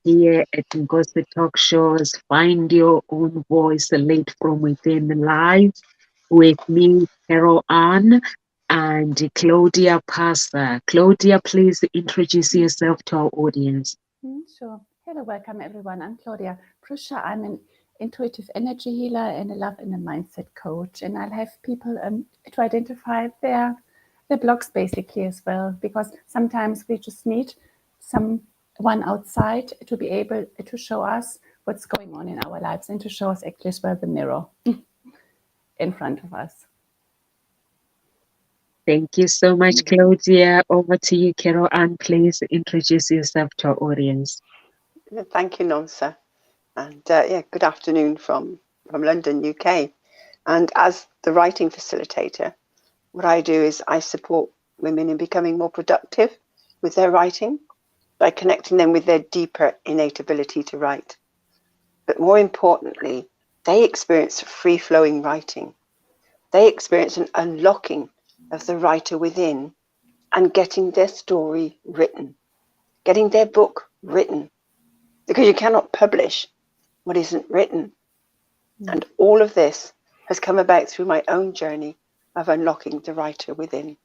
here at Ngozi Talk Shows. Find your own voice late from within live with me, Carol Ann, and Claudia Pasta. Claudia, please introduce yourself to our audience. Sure. Hello, welcome everyone. I'm Claudia Prussia. I'm an intuitive energy healer and a love and a mindset coach. And I'll have people to identify their blocks basically as well, because sometimes we just need someone outside to be able to show us what's going on in our lives and to show us actually as well the mirror in front of us. Thank you so much, Claudia. Over to you, Carol Ann. Please introduce yourself to our audience. Thank you, Nonsa. And good afternoon from London, UK. And as the writing facilitator, what I do is I support women in becoming more productive with their writing by connecting them with their deeper innate ability to write. But more importantly, they experience free-flowing writing. They experience an unlocking of the writer within and getting their story written, getting their book written, because you cannot publish what isn't written. And all of this has come about through my own journey of unlocking the writer within.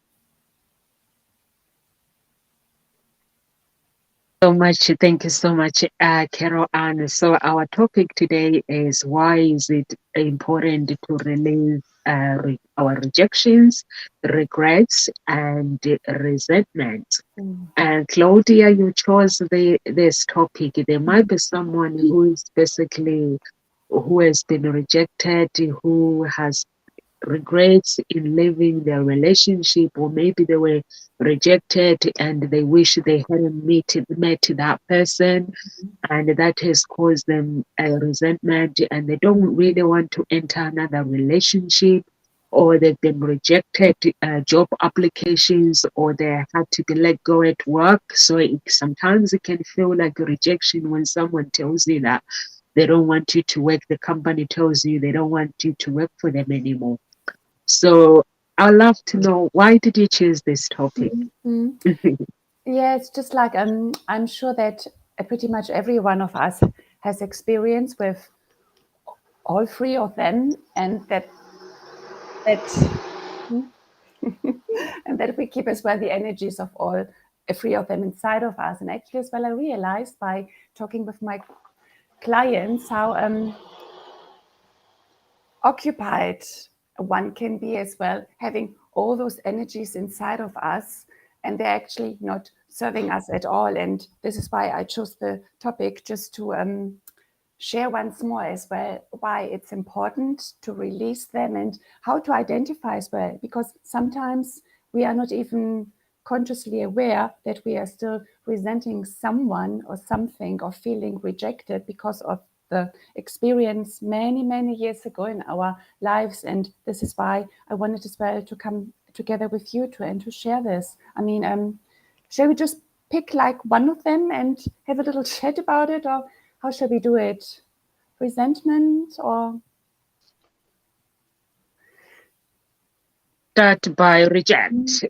Thank you so much, Carol Ann. So our topic today is, why is it important to release our rejections, regrets, and resentment? And Claudia, you chose this topic. There might be someone who has been rejected, who has regrets in leaving their relationship, or maybe they were rejected and they wish they hadn't met that person, and that has caused them a resentment, and they don't really want to enter another relationship, or they've been rejected job applications, or they had to be let go at work. So sometimes it can feel like a rejection when someone tells you that they don't want you to work, the company tells you they don't want you to work for them anymore. So I'd love to know, why did you choose this topic? Yeah, it's just like I'm sure that pretty much every one of us has experience with all three of them, and that and that we keep as well the energies of all three of them inside of us. And actually as well, I realized by talking with my clients how occupied one can be as well, having all those energies inside of us, and they're actually not serving us at all. And this is why I chose the topic, just to share once more as well why it's important to release them and how to identify as well, because sometimes we are not even consciously aware that we are still resenting someone or something, or feeling rejected because of the experience many years ago in our lives. And this is why I wanted as well to come together with you and to share this. I mean, shall we just pick like one of them and have a little chat about it, or how shall we do it? Resentment, or start by rejections,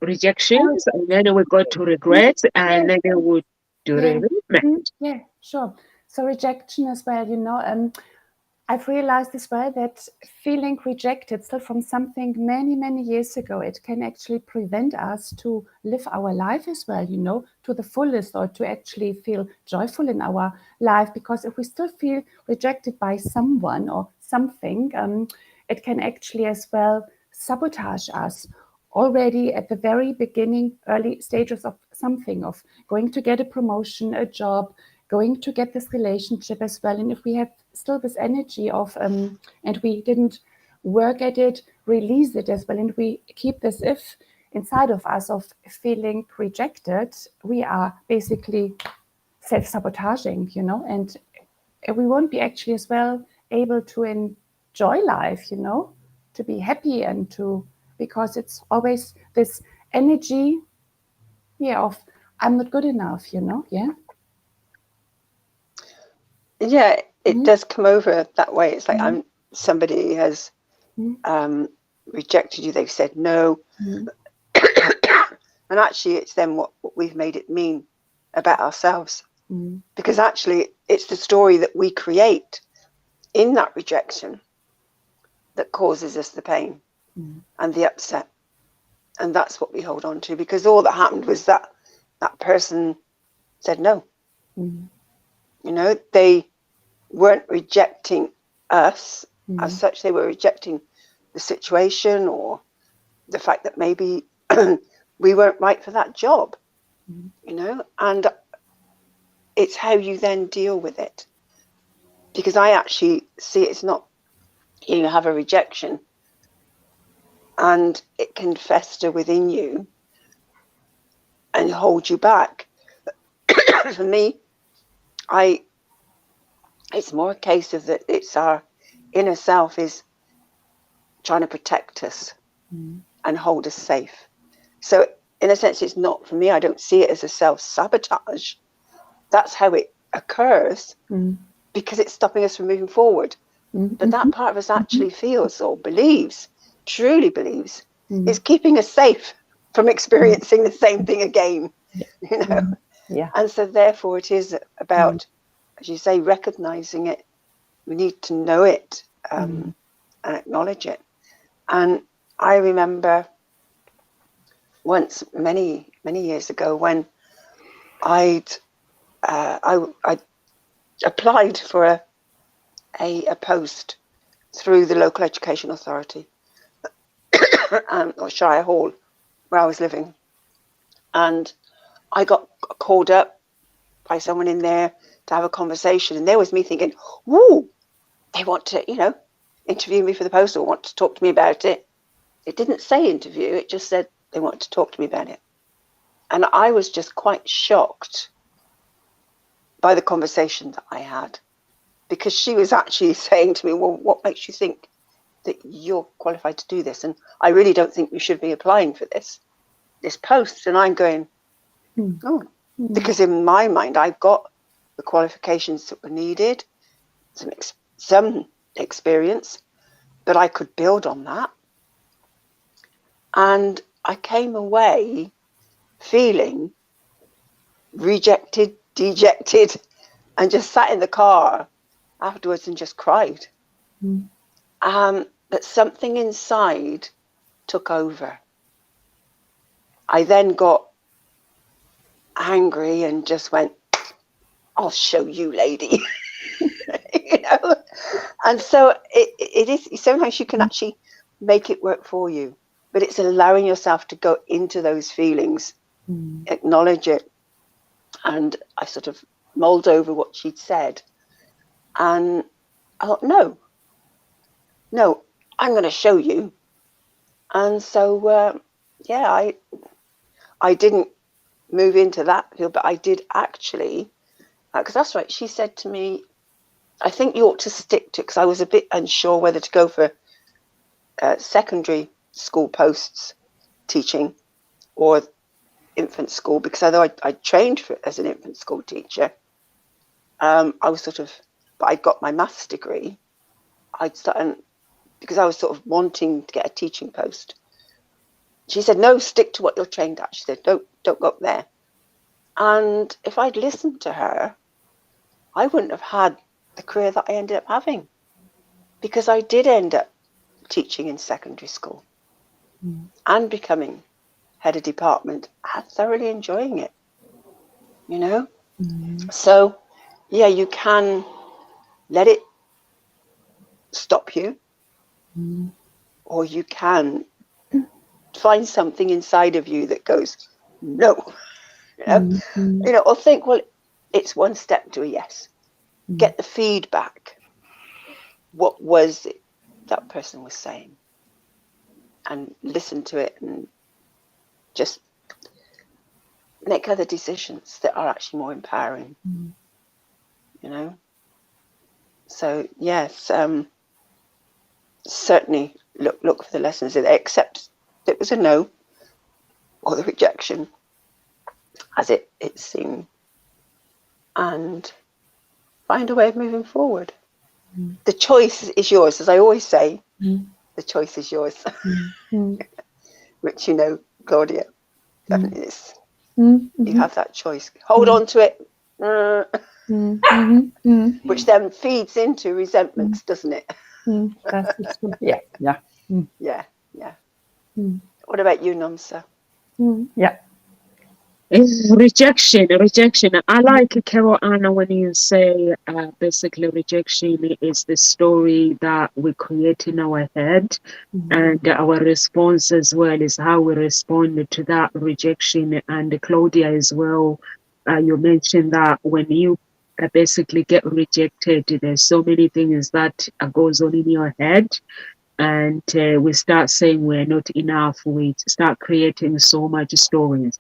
and then we go to regrets, and then we would do resentment. Yeah, sure. So rejection as well, I've realized as well that feeling rejected still from something many years ago, it can actually prevent us to live our life as well, to the fullest, or to actually feel joyful in our life. Because if we still feel rejected by someone or something, it can actually as well sabotage us already at the very beginning, early stages of something, of going to get a promotion, a job, going to get this relationship as well. And if we have still this energy of and we didn't work at it, release it as well, and we keep this if inside of us of feeling rejected, we are basically self-sabotaging, and we won't be actually as well able to enjoy life, to be happy, and because it's always this energy, of I'm not good enough, yeah. Yeah, it does come over that way. It's like somebody has rejected you, they've said no. And actually it's then what we've made it mean about ourselves. Because actually it's the story that we create in that rejection that causes us the pain and the upset. And that's what we hold on to, because all that happened was that that person said no. You know, they weren't rejecting us as such. They were rejecting the situation or the fact that maybe we weren't right for that job, you know. And it's how you then deal with it. Because I actually see it's not, you have a rejection and it can fester within you and hold you back. For me, it's more a case of that it's our inner self is trying to protect us and hold us safe. So in a sense, it's not, for me, I don't see it as a self-sabotage. That's how it occurs because it's stopping us from moving forward. But that part of us actually feels or believes, truly believes, is keeping us safe from experiencing the same thing again, you know. And so therefore it is about, as you say, recognizing it. We need to know it and acknowledge it. And I remember once, many years ago, when I applied for a post through the local education authority or Shire Hall where I was living, and I got called up by someone in there to have a conversation, and there was me thinking, "Woo, they want to, you know, interview me for the post or want to talk to me about it." It didn't say interview; it just said they want to talk to me about it, and I was just quite shocked by the conversation that I had, because she was actually saying to me, "Well, what makes you think that you're qualified to do this? And I really don't think you should be applying for this post." And I'm going, "Oh," because in my mind, I've got the qualifications that were needed, some experience, but I could build on that. And I came away feeling rejected, dejected, and just sat in the car afterwards and just cried. But something inside took over. I then got angry and just went, "I'll show you, lady." You know? And so it is, sometimes you can actually make it work for you, but it's allowing yourself to go into those feelings, acknowledge it. And I sort of mulled over what she'd said, and I thought, no, I'm going to show you. And so, I didn't move into that field, but I did actually, because that's right, she said to me, "I think you ought to stick to," because I was a bit unsure whether to go for secondary school posts teaching or infant school, because although I trained as an infant school teacher, I was sort of, but I got my maths degree. I'd started, because I was sort of wanting to get a teaching post. She said, "No, stick to what you're trained at." She said, don't go up there." And if I'd listened to her, I wouldn't have had the career that I ended up having, because I did end up teaching in secondary school and becoming head of department and thoroughly enjoying it, you know. So yeah, you can let it stop you, or you can find something inside of you that goes, "No," you know, or think, well, it's one step to a yes. Get the feedback. What was it that person was saying? And listen to it and just make other decisions that are actually more empowering, you know. So yes, certainly look for the lessons in it, except it was a no or the rejection as it seemed, and find a way of moving forward. The choice is yours, as I always say. The choice is yours. Which, you know, Claudia, definitely is. You have that choice. Hold on to it, uh, Mm, mhm, mm, which then feeds into resentments, doesn't it? das ist so. Ja, ja. Yeah, yeah. Mm, What about you, Nomsa? ja. Rejection. I like Carol Anna when you say basically rejection is the story that we create in our head, and our response as well is how we respond to that rejection. And Claudia as well, you mentioned that when you basically get rejected, there's so many things that goes on in your head, and we start saying we're not enough. We start creating so much stories.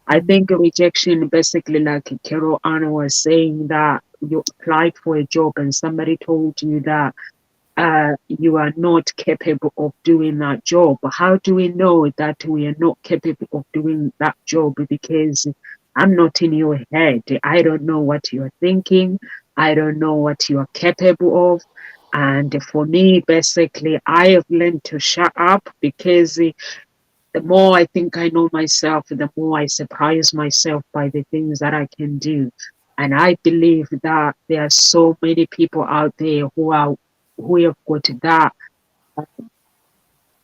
I think rejection basically, like Carol Anna was saying, that you applied for a job and somebody told you that you are not capable of doing that job. How do we know that we are not capable of doing that job? Because I'm not in your head. I don't know what you're thinking. I don't know what you are capable of. And for me, basically, I have learned to shut up, because the more I think I know myself, the more I surprise myself by the things that I can do. And I believe that there are so many people out there who have got that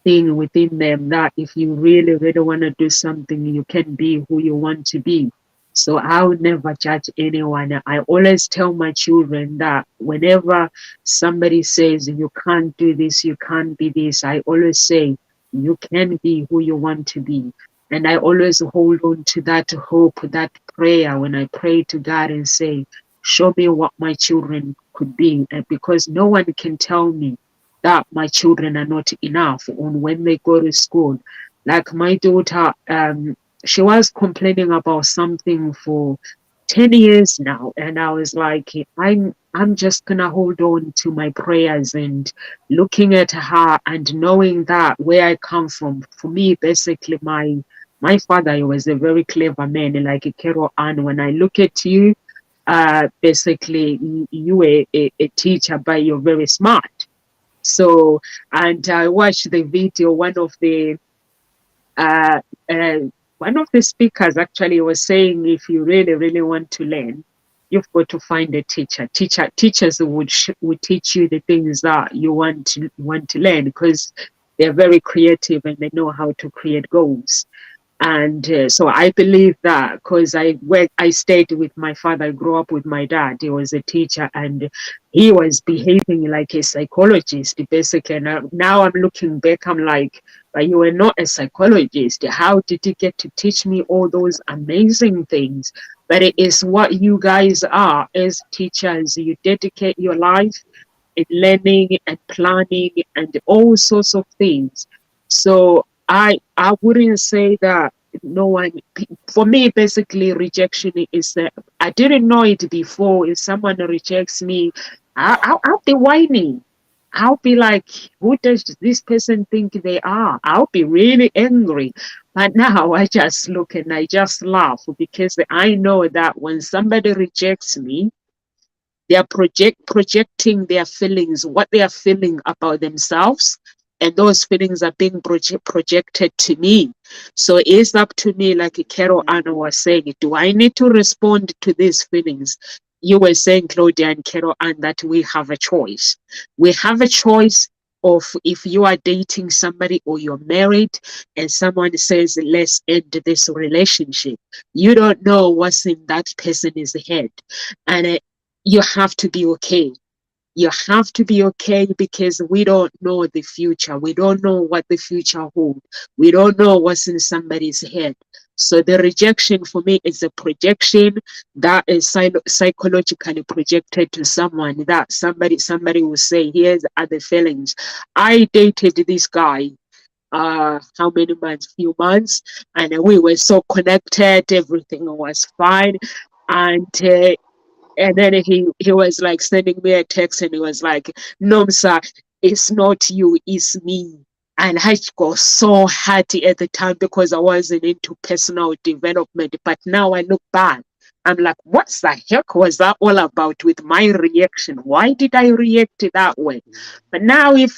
thing within them, that if you really, really want to do something, you can be who you want to be. So I would never judge anyone. I always tell my children that whenever somebody says you can't do this, you can't be this, I always say you can be who you want to be. And I always hold on to that hope, that prayer when I pray to God and say, show me what my children could be. Because no one can tell me that my children are not enough on when they go to school. Like my daughter, she was complaining about something for 10 years now. And I was like, I'm just gonna hold on to my prayers and looking at her and knowing that where I come from. For me, basically my father, he was a very clever man, like Carol Ann. When I look at you, basically you were a teacher, but you're very smart. So, and I watched the video. Uh, uh, one of the speakers actually was saying, if you really, really want to learn, you've got to find a teacher. Teachers would teach you the things that you want to learn, because they're very creative and they know how to create goals. And so I believe that, because I stayed with my father. I grew up with my dad. He was a teacher, and he was behaving like a psychologist, basically. And now I'm looking back, I'm like, but you were not a psychologist. How did you get to teach me all those amazing things? But it is what you guys are as teachers. You dedicate your life in learning and planning and all sorts of things. So I wouldn't say that no one. For me, basically, rejection is that I didn't know it before. If someone rejects me, I'll be whining. I'll be like, who does this person think they are? I'll be really angry. But now I just look and I just laugh, because I know that when somebody rejects me, they are projecting their feelings, what they are feeling about themselves, and those feelings are being projected to me. So it's up to me, like Carol Anna was saying, do I need to respond to these feelings? You were saying, Claudia and Carol Ann, that we have a choice. We have a choice of, if you are dating somebody or you're married and someone says, let's end this relationship. You don't know what's in that person's head. And you have to be okay. You have to be okay, because we don't know the future. We don't know what the future holds. We don't know what's in somebody's head. So the rejection for me is a projection that is psychologically projected to someone, that somebody will say, here's other feelings. I dated this guy how many months, few months, and we were so connected, everything was fine. And then he was like sending me a text, and he was like, no, sir, it's not you, it's me. And I got so happy at the time, because I wasn't into personal development. But now I look back, I'm like, what the heck was that all about with my reaction? Why did I react that way? But now if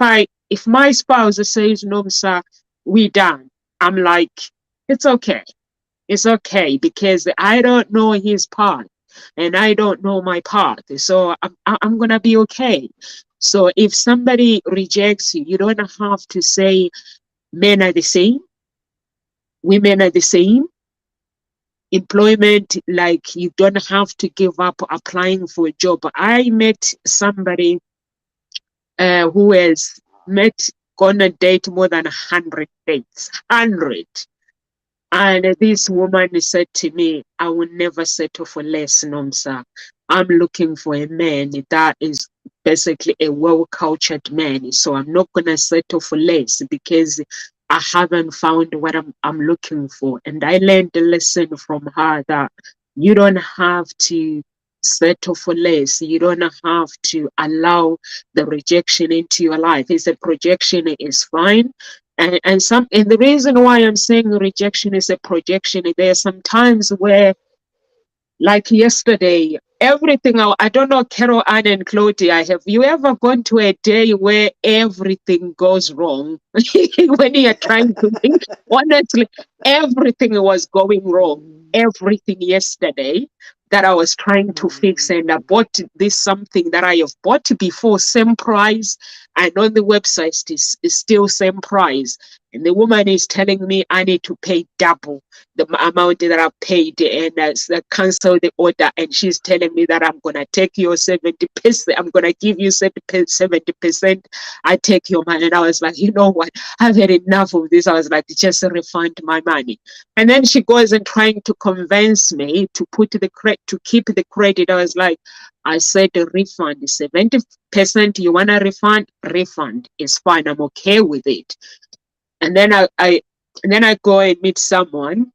my spouse says, no, sir, we done, I'm like, it's okay. It's okay, because I don't know his part. and I don't know my path. So I'm going to be okay. So if somebody rejects you, you don't have to say men are the same, women are the same. Employment, like you don't have to give up applying for a job. I met somebody who has met, gonna date more than 100 dates, 100. And this woman said to me, I will never settle for less, Nomsa. I'm looking for a man that is basically a well-cultured man. So I'm not going to settle for less because I haven't found what I'm looking for. And I learned a lesson from her that you don't have to settle for less. You don't have to allow the rejection into your life. It's a projection, it is fine, and the reason why I'm saying rejection is a projection, there are some times where, like yesterday, everything, I don't know, Carol, Ann, and Claudia, have you ever gone to a day where everything goes wrong? When you're trying to think, honestly, everything was going wrong. Everything yesterday that I was trying to fix, and I bought this something that I have bought before, same price, and on the website is still same price. And the woman is telling me I need to pay double the amount that I paid, and cancel the order. And she's telling me that I'm gonna take your 70%. I'm gonna give you 70%. I take your money. And I was like, you know what? I've had enough of this. I was like, just refund my money. And then she goes and trying to convince me to put the to keep the credit. I was like, I said the refund is 70%. You wanna refund? Refund is fine. I'm okay with it. And then I go and meet someone,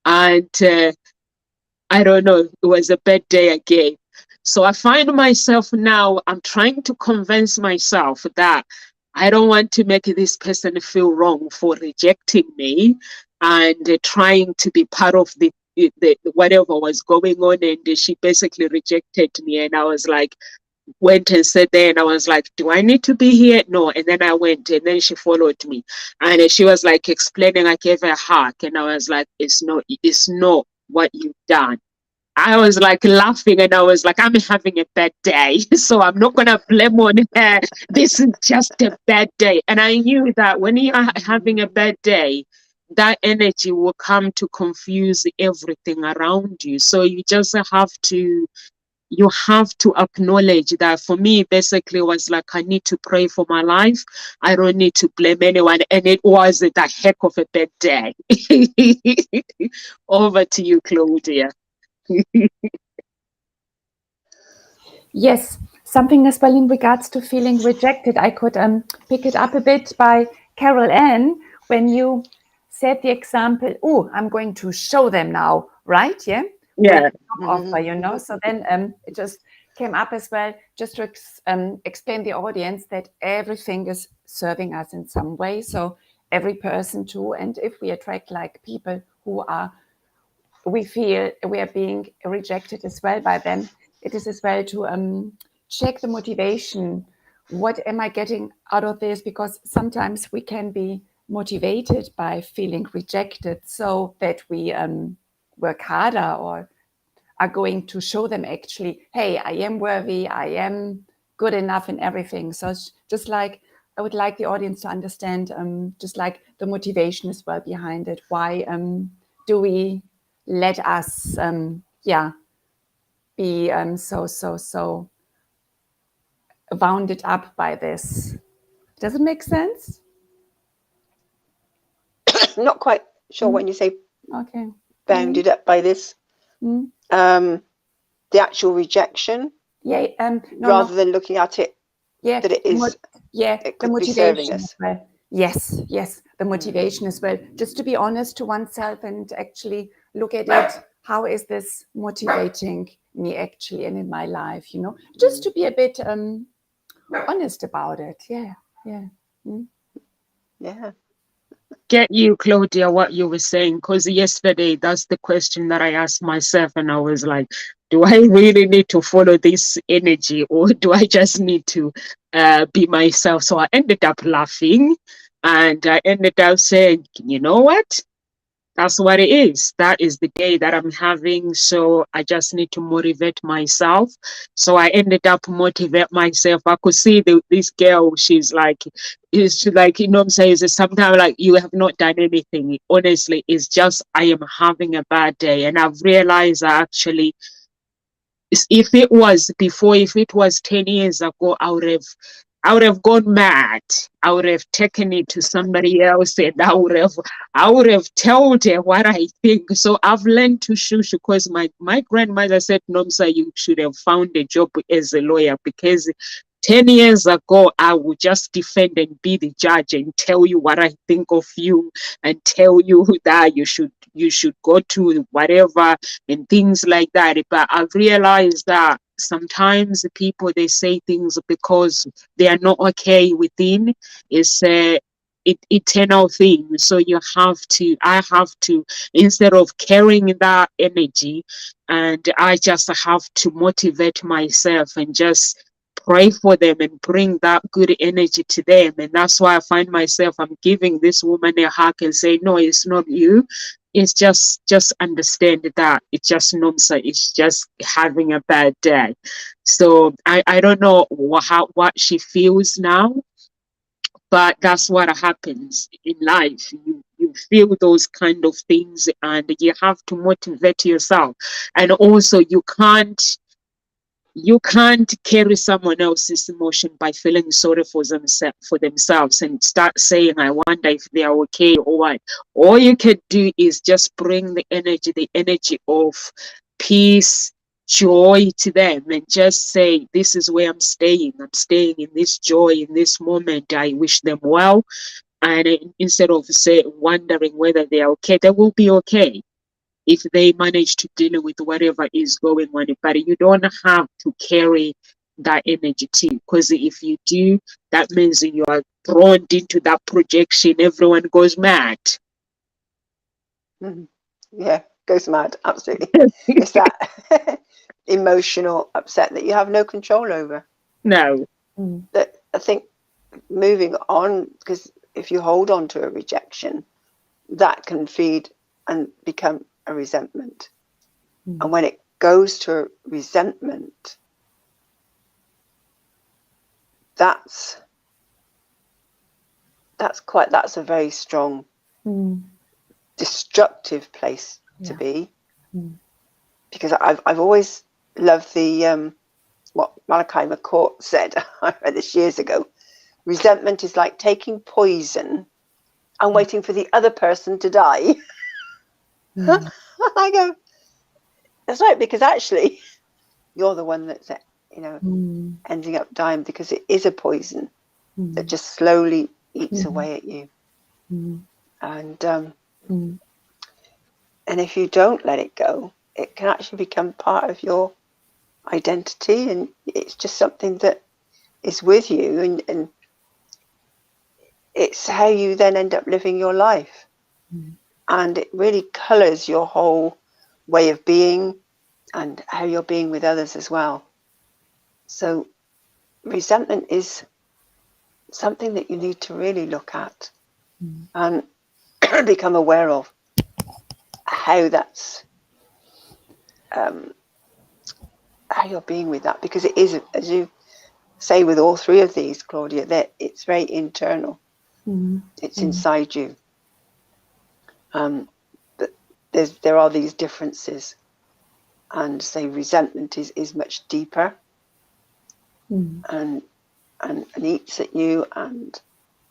and I don't know, it was a bad day again. So I find myself now, I'm trying to convince myself that I don't want to make this person feel wrong for rejecting me, and trying to be part of the whatever was going on. And she basically rejected me, and I was like, went and sat there, and I was like, do I need to be here? No. And then I went, and then she followed me, and she was like explaining. I gave her a hug, and I was like, it's not what you've done. I was like laughing, and I was like, I'm having a bad day. So I'm not going to blame on her. This is just a bad day. And I knew that when you are having a bad day, that energy will come to confuse everything around you. So you have to acknowledge that. For me, basically, it was like, I need to pray for my life. I don't need to blame anyone. And it was a heck of a bad day. Over to you, Claudia. Yes, something as well in regards to feeling rejected. I could pick it up a bit by Carol Ann when you said the example, oh, I'm going to show them now, right? Yeah. Yeah. Offer, you know. So then it just came up as well, just to explain the audience that everything is serving us in some way. So every person too. And if we attract like people who we feel we are being rejected as well by them, it is as well to check the motivation. What am I getting out of this? Because sometimes we can be motivated by feeling rejected so that we work harder or are going to show them actually, hey, I am worthy, I am good enough in everything. So it's just like, I would like the audience to understand just like the motivation as well behind it. Why do we let us be so wounded up by this? Does it make sense? Not quite sure when you say okay, bounded up by this. The actual rejection, rather than looking at it, that it is, it could be serving us. Well. Yes, the motivation as well. Just to be honest to oneself and actually look at it. How is this motivating me actually and in my life? You know, just to be a bit honest about it. Yeah. Get you, Claudia, what you were saying, because yesterday that's the question that I asked myself, and I was like, do I really need to follow this energy, or do I just need to be myself? So I ended up laughing, and I ended up saying, you know what? That's what it is. That is the day that I'm having. So I just need to motivate myself. So I ended up motivate myself. I could see this girl, she's like, it's like, you know what I'm saying? It's sometimes like you have not done anything. Honestly, it's just I am having a bad day. And I've realized that actually if it was before, if it was 10 years ago, I would have gone mad. I would have taken it to somebody else and I would have told her what I think. So I've learned to shush because my grandmother said, Nomsa, you should have found a job as a lawyer because 10 years ago, I would just defend and be the judge and tell you what I think of you and tell you that you should go to whatever and things like that. But I've realized that sometimes the people, they say things because they are not okay within. It's eternal thing. So I have to, instead of carrying that energy, and I just have to motivate myself and just pray for them and bring that good energy to them. And that's why I find myself, I'm giving this woman a hug and say, no, it's not you. It's just understand that it's just Nomsa. It's just having a bad day. So I don't know what she feels now, but that's what happens in life. You feel those kind of things and you have to motivate yourself. And also you can't carry someone else's emotion by feeling sorry for themselves and start saying, I wonder if they are okay or what. All you can do is just bring the energy of peace, joy to them, and just say, this is where I'm staying. I'm staying in this joy, in this moment. I wish them well. And instead of wondering whether they are okay, they will be okay if they manage to deal with whatever is going on. But you don't have to carry that energy too, because if you do, that means you are thrown into that projection. Everyone goes mad. Mhm. Yeah, goes mad. Absolutely. It's that emotional upset that you have no control over. No. That I think moving on, because if you hold on to a rejection, that can feed and become a resentment. And when it goes to resentment, that's a very strong destructive place to be. Because I've always loved the what Malachi McCourt said. I read this years ago. Resentment is like taking poison and waiting for the other person to die. I go, that's right, because actually you're the one that's ending up dying, because it is a poison that just slowly eats away at you. And if you don't let it go, it can actually become part of your identity, and it's just something that is with you, and it's how you then end up living your life. And it really colors your whole way of being and how you're being with others as well. So resentment is something that you need to really look at and become aware of how that's how you're being with that, because it is, as you say with all three of these, Claudia, that it's very internal. It's inside you. But there are these differences, and say resentment is much deeper and eats at you and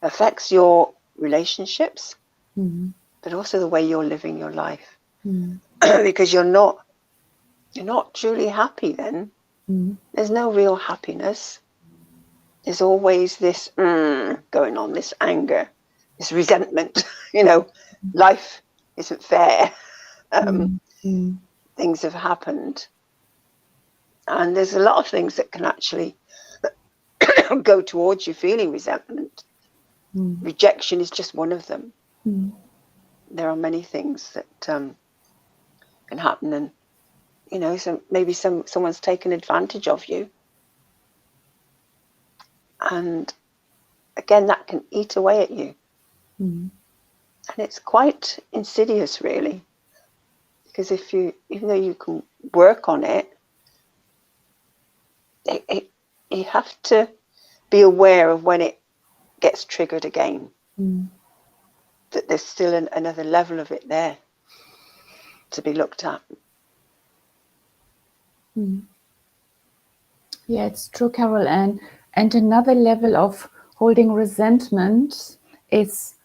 affects your relationships, but also the way you're living your life. Because you're not truly happy then. There's no real happiness. There's always this going on, this anger, this resentment. Life isn't fair. Things have happened. And there's a lot of things that can actually go towards you feeling resentment. Rejection is just one of them. There are many things that can happen, and so maybe someone's taken advantage of you, and again that can eat away at you. And it's quite insidious, really, because even though you can work on it, you have to be aware of when it gets triggered again. That there's still another level of it there to be looked at. Yeah, it's true, Carol. And another level of holding resentment is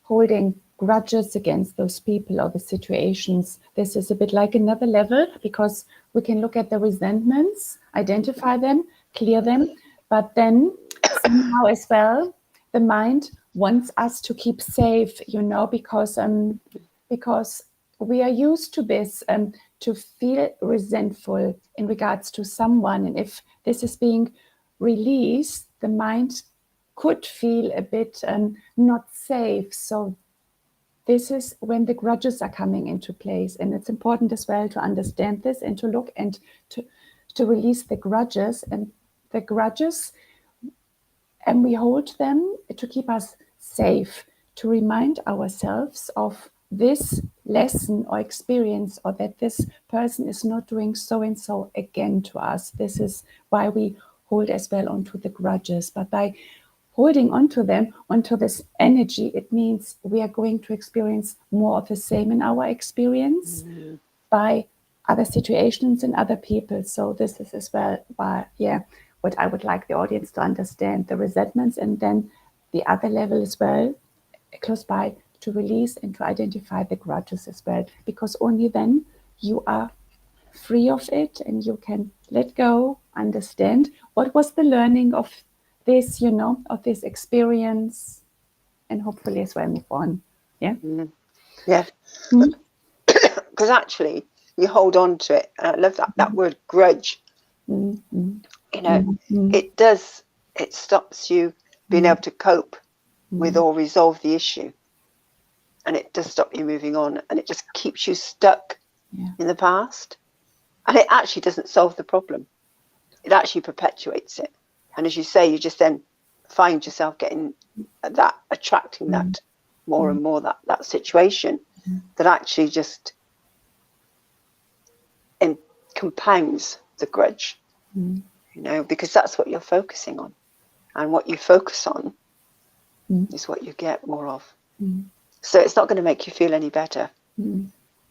holding grudges against those people or the situations. This is a bit like another level, because we can look at the resentments, identify them, clear them, but then somehow as well, the mind wants us to keep safe, because we are used to this, to feel resentful in regards to someone. And if this is being released, the mind could feel a bit not safe. So this is when the grudges are coming into place. And it's important as well to understand this and to look and to release the grudges. And the grudges, and we hold them to keep us safe, to remind ourselves of this lesson or experience, or that this person is not doing so and so again to us. This is why we hold as well onto the grudges. But by holding onto them, onto this energy, it means we are going to experience more of the same in our experience by other situations and other people. So this is as well why, what I would like the audience to understand, the resentments, and then the other level as well, close by, to release and to identify the grudges as well, because only then you are free of it and you can let go, understand what was the learning of this, of this experience, and hopefully as well move on. Yeah. Yeah. Because actually you hold on to it. And I love that word grudge. It stops you being able to cope with or resolve the issue. And it does stop you moving on, and it just keeps you stuck in the past. And it actually doesn't solve the problem. It actually perpetuates it. And as you say, you just then find yourself getting attracting that more and more, that situation that actually just compounds the grudge, because that's what you're focusing on. And what you focus on is what you get more of. So it's not going to make you feel any better.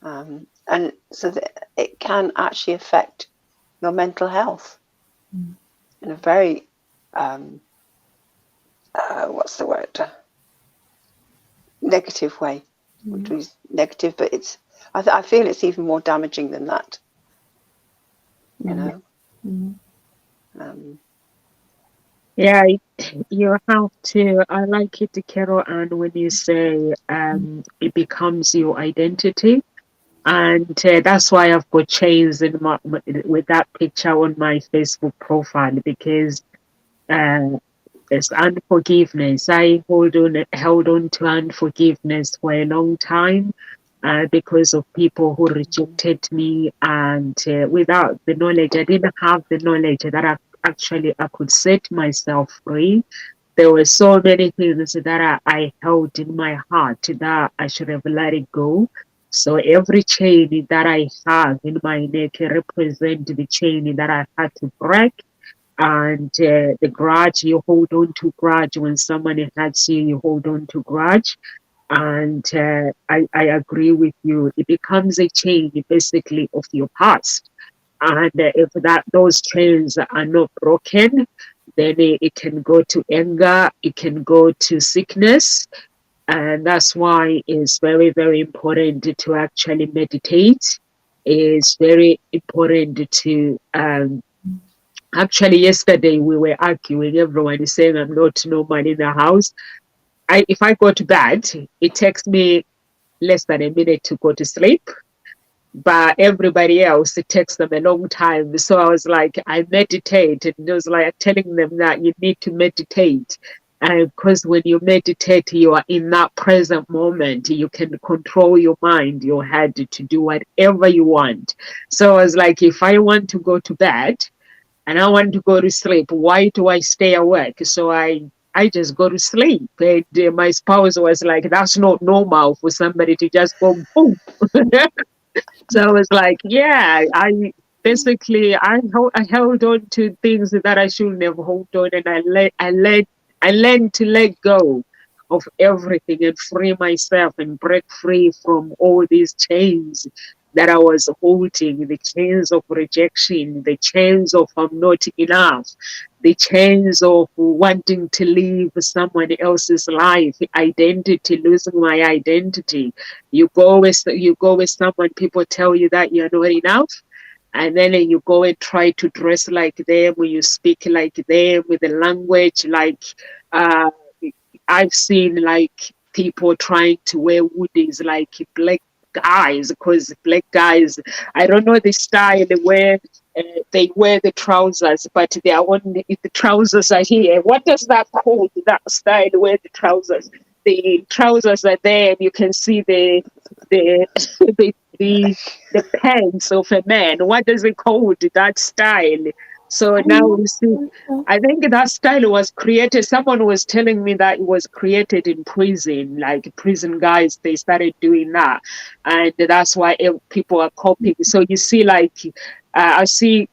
And so that it can actually affect your mental health in a very, what's the word? Negative way. Which is negative, but I feel it's even more damaging than that. Yeah, you have to. I like it, Carol, and when you say it becomes your identity, and that's why I've got chains in with that picture on my Facebook profile, because it's unforgiveness. I held on to unforgiveness for a long time. Because of people who rejected me, and without the knowledge, I didn't have the knowledge that I could set myself free. There were so many things that I held in my heart that I should have let it go. So every chain that I have in my neck represents the chain that I had to break. And the grudge, you hold on to grudge. When someone hurts you, you hold on to grudge. And I agree with you. It becomes a chain, basically, of your past. And if those chains are not broken, then it can go to anger, it can go to sickness. And that's why it's very, very important to actually meditate. It's very important to actually, yesterday we were arguing. Everyone is saying I'm not normal in the house. If I go to bed, it takes me less than a minute to go to sleep. But everybody else, it takes them a long time. So I was like, I meditate. And it was like telling them that you need to meditate. Because when you meditate, you are in that present moment. You can control your mind, your head to do whatever you want. So I was like, if I want to go to bed and I want to go to sleep, why do I stay awake? So I I just go to sleep. And my spouse was like, that's not normal for somebody to just go boom. So I was like, yeah, I basically I held on to things that I shouldn't have hold on, and I learned to let go of everything and free myself and break free from all these chains that I was holding, the chains of rejection, the chains of I'm not enough, the chains of wanting to live someone else's life, identity, losing my identity. You go with someone, people tell you that you're not enough, and then you go and try to dress like them, or you speak like them with the language like uh I've seen like people trying to wear hoodies like black guys, because black guys, I don't know the style where they wear the trousers, but they are only the trousers are here. What does that called? That style where the trousers are there, and you can see the the pants of a man. What does it called? That style. So now you see, I think that style was created. Someone was telling me that it was created in prison, like prison guys, they started doing that. And that's why people are copying. So you see, like, I see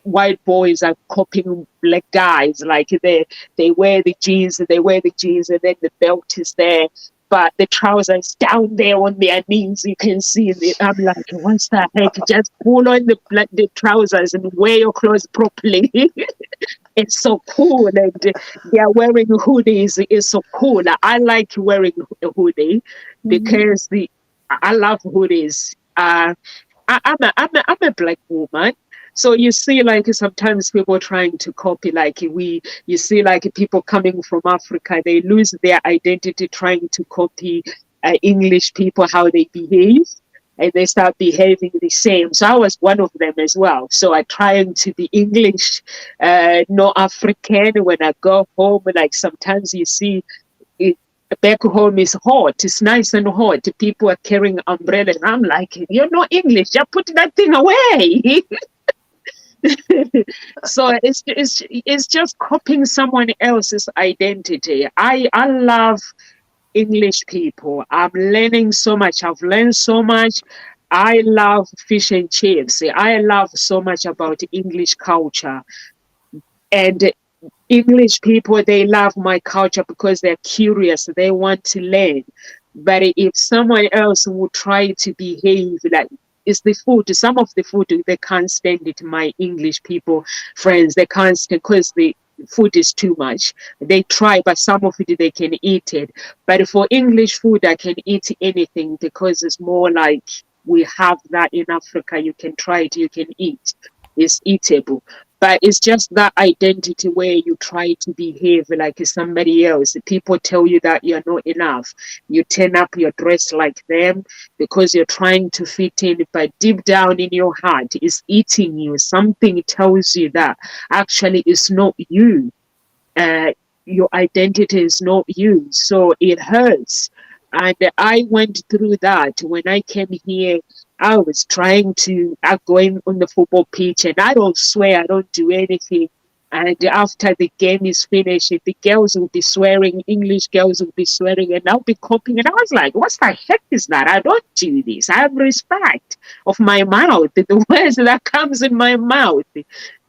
white boys are copying black guys. Like they wear the jeans, and then the belt is there. But the trousers down there on their knees, you can see it. I'm like, what's the heck? Just pull on the trousers and wear your clothes properly. It's so cool, and they are wearing hoodies. It's so cool. I like wearing a hoodie because I love hoodies. I'm a black woman. So you see, like sometimes people trying to copy, like you see, like people coming from Africa, they lose their identity trying to copy English people, how they behave, and they start behaving the same. So I was one of them as well. So I trying to be English, not African. When I go home, like sometimes you see it, back home is hot. It's nice and hot. People are carrying umbrella, and I'm like, you're not English. Just put that thing away. So it's just copying someone else's identity. I love English people. I'm learning so much. I've learned so much. I love fish and chips. I love so much about English culture. And English people, they love my culture because they're curious. They want to learn. But if someone else would try to behave like it's the food, some of the food they can't stand it. My English people friends, they can't stand because the food is too much. They try, but some of it they can eat it. But for English food, I can eat anything because it's more like we have that in Africa. You can try it, you can eat. It's eatable. But it's just that identity where you try to behave like somebody else. People tell you that you're not enough. You turn up, you're dressed like them because you're trying to fit in. But deep down in your heart, it's eating you. Something tells you that actually it's not you. Uh, your identity is not you. So it hurts. And I went through that when I came here. I was trying to going on the football pitch, and I don't swear, I don't do anything. And after the game is finished, the girls will be swearing, English girls will be swearing, and I'll be copying. And I was like, what the heck is that? I don't do this. I have respect of my mouth. The words that comes in my mouth,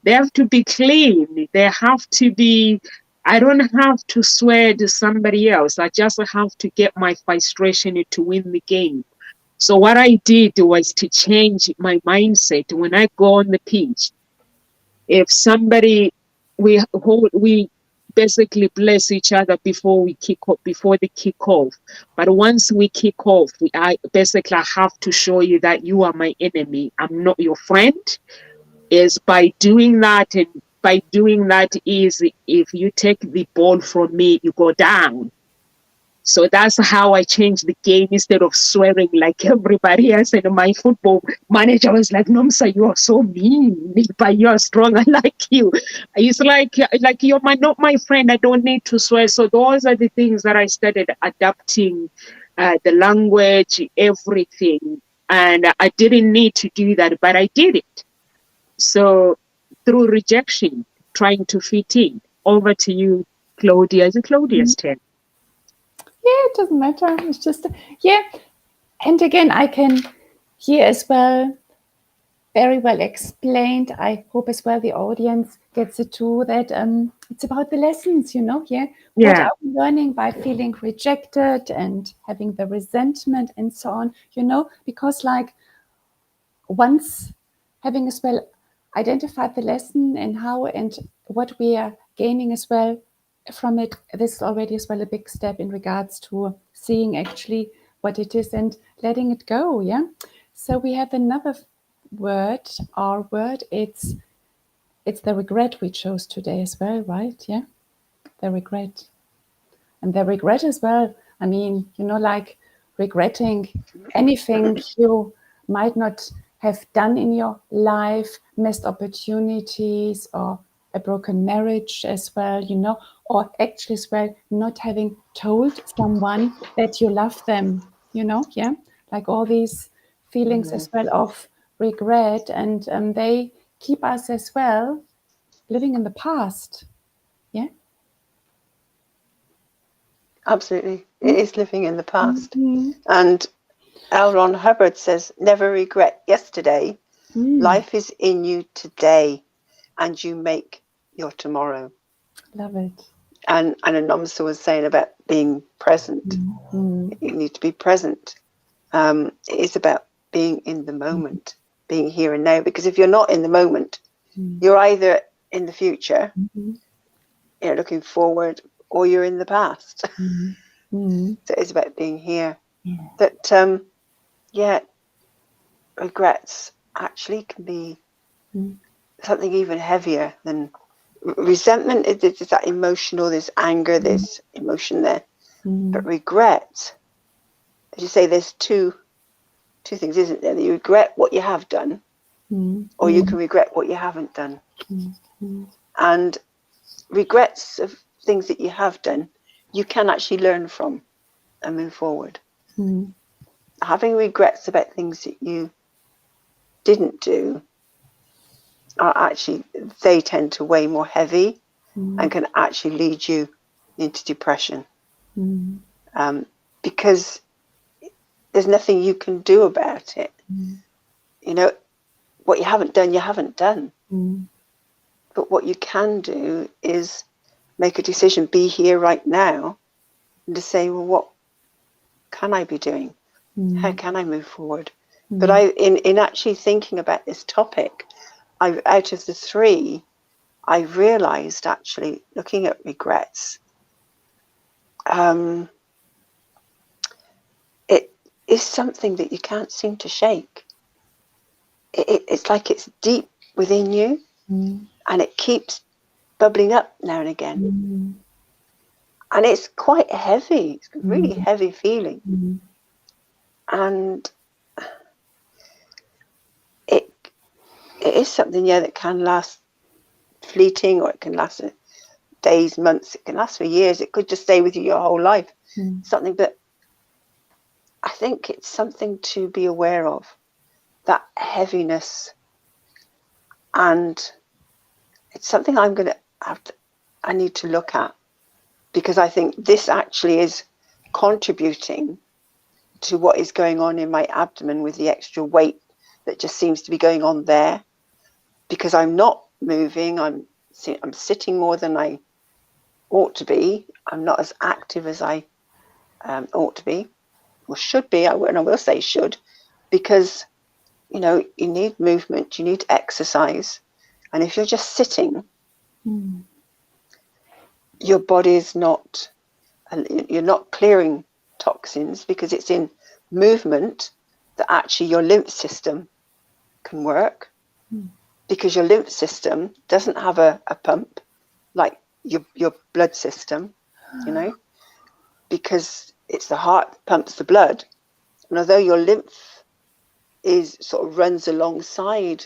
they have to be clean. They have to be, I don't have to swear to somebody else. I just have to get my frustration to win the game. So what I did was to change my mindset. When I go on the pitch, if somebody, we basically bless each other before we kick off, before the kick off. But once we kick off, I basically have to show you that you are my enemy. I'm not your friend. Is by doing that, and by doing that is if you take the ball from me, you go down. So that's how I changed the game instead of swearing like everybody else. And my football manager was like, Nomsa, you are so mean, but you're strong. I like you. It's like you're not my friend. I don't need to swear. So those are the things that I started adapting, the language, everything. And I didn't need to do that, but I did it. So through rejection, trying to fit in. Over to you, Claudia. Is it Claudia's turn? Yeah, it doesn't matter. It's just, yeah. And again, I can hear as well, very well explained. I hope as well the audience gets it too, that it's about the lessons, yeah. What Yeah. are we learning by feeling rejected and having the resentment and so on, because like once having as well identified the lesson and how and what we are gaining as well from it, this is already as well a big step in regards to seeing actually what it is and letting it go. Yeah. So we have another word, it's the regret we chose today as well, right? Yeah, the regret. And the regret as well, I mean, like regretting anything you might not have done in your life, missed opportunities, or a broken marriage as well, or actually as well not having told someone that you love them, yeah, like all these feelings as well of regret, and they keep us as well living in the past. Yeah. Absolutely. It is living in the past. Mm-hmm. And L. Ron Hubbard says, never regret yesterday. Life is in you today, and you make your tomorrow. Love it. And Anomsa was saying about being present. Mm-hmm. You need to be present. It is about being in the moment, being here and now. Because if you're not in the moment, you're either in the future, looking forward, or you're in the past. So it's about being here. Yeah. That, regrets actually can be something even heavier than resentment. It's that emotional, there's anger, there's emotion there. But regret, as you say, there's two things, isn't there? You regret what you have done, or you can regret what you haven't done. And regrets of things that you have done, you can actually learn from and move forward. Having regrets about things that you didn't do are actually, they tend to weigh more heavy and can actually lead you into depression. Because there's nothing you can do about it. What you haven't done, you haven't done. But what you can do is make a decision, be here right now, and to say, well, what can I be doing? How can I move forward? But in actually thinking about this topic, out of the three, I realized actually looking at regrets, it is something that you can't seem to shake. It's like it's deep within you, and it keeps bubbling up now and again. And it's quite heavy. It's a really heavy feeling. And it is something, that can last fleeting, or it can last days, months, it can last for years. It could just stay with you your whole life. Something, but I think it's something to be aware of, that heaviness. And it's something I'm going to I need to look at, because I think this actually is contributing to what is going on in my abdomen with the extra weight that just seems to be going on there, because I'm not moving. I'm sitting more than I ought to be. I'm not as active as I ought to be, or should be. I will say should, because you need movement, you need exercise. And if you're just sitting, your body is not, you're not clearing toxins, because it's in movement that actually your lymph system can work, because your lymph system doesn't have a pump like your blood system, because it's the heart that pumps the blood. And although your lymph is sort of runs alongside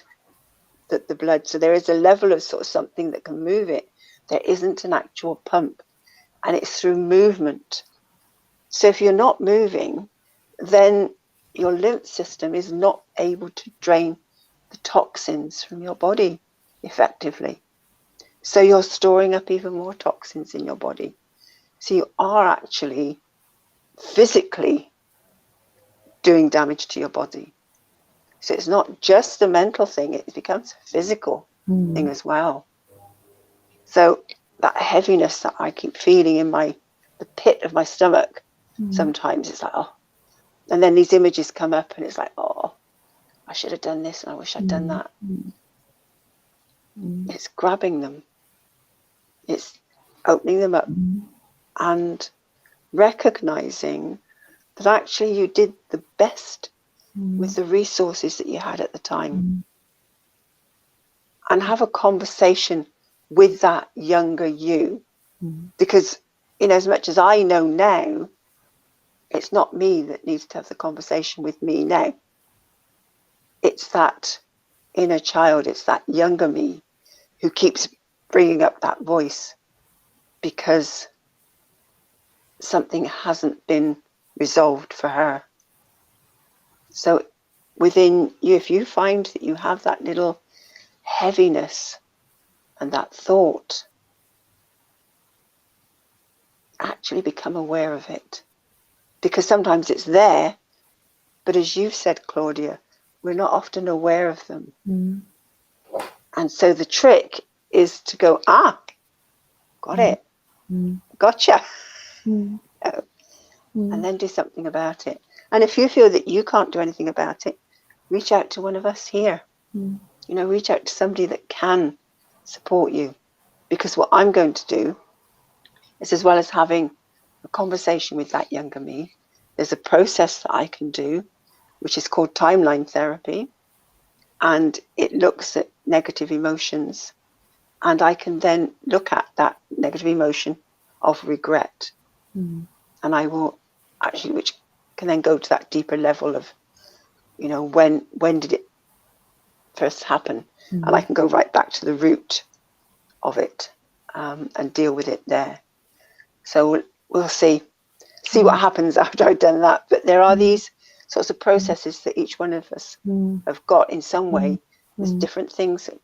the blood, so there is a level of sort of something that can move it, there isn't an actual pump, and it's through movement. So if you're not moving, then your lymph system is not able to drain the toxins from your body effectively. So you're storing up even more toxins in your body. So you are actually physically doing damage to your body. So it's not just a mental thing, it becomes a physical thing as well. So that heaviness that I keep feeling in the pit of my stomach, sometimes it's like, oh, and then these images come up and it's like, oh, I should have done this and I wish I'd done that. It's grabbing them. It's opening them up and recognizing that actually you did the best with the resources that you had at the time. And have a conversation with that younger you. Because, as much as I know now, it's not me that needs to have the conversation with me now. It's that inner child, it's that younger me who keeps bringing up that voice because something hasn't been resolved for her. So within you, if you find that you have that little heaviness and that thought, actually become aware of it. Because sometimes it's there, but as you've said, Claudia, we're not often aware of them. And so the trick is to go, got it, gotcha, and then do something about it. And if you feel that you can't do anything about it, reach out to one of us here. Reach out to somebody that can support you. Because what I'm going to do is, as well as having a conversation with that younger me, there's a process that I can do, which is called timeline therapy. And it looks at negative emotions. And I can then look at that negative emotion of regret. And I will actually, which can then go to that deeper level of, when did it first happen? And I can go right back to the root of it and deal with it there. So we'll see what happens after I've done that. But there are these sorts of processes that each one of us have got in some way. There's different things that,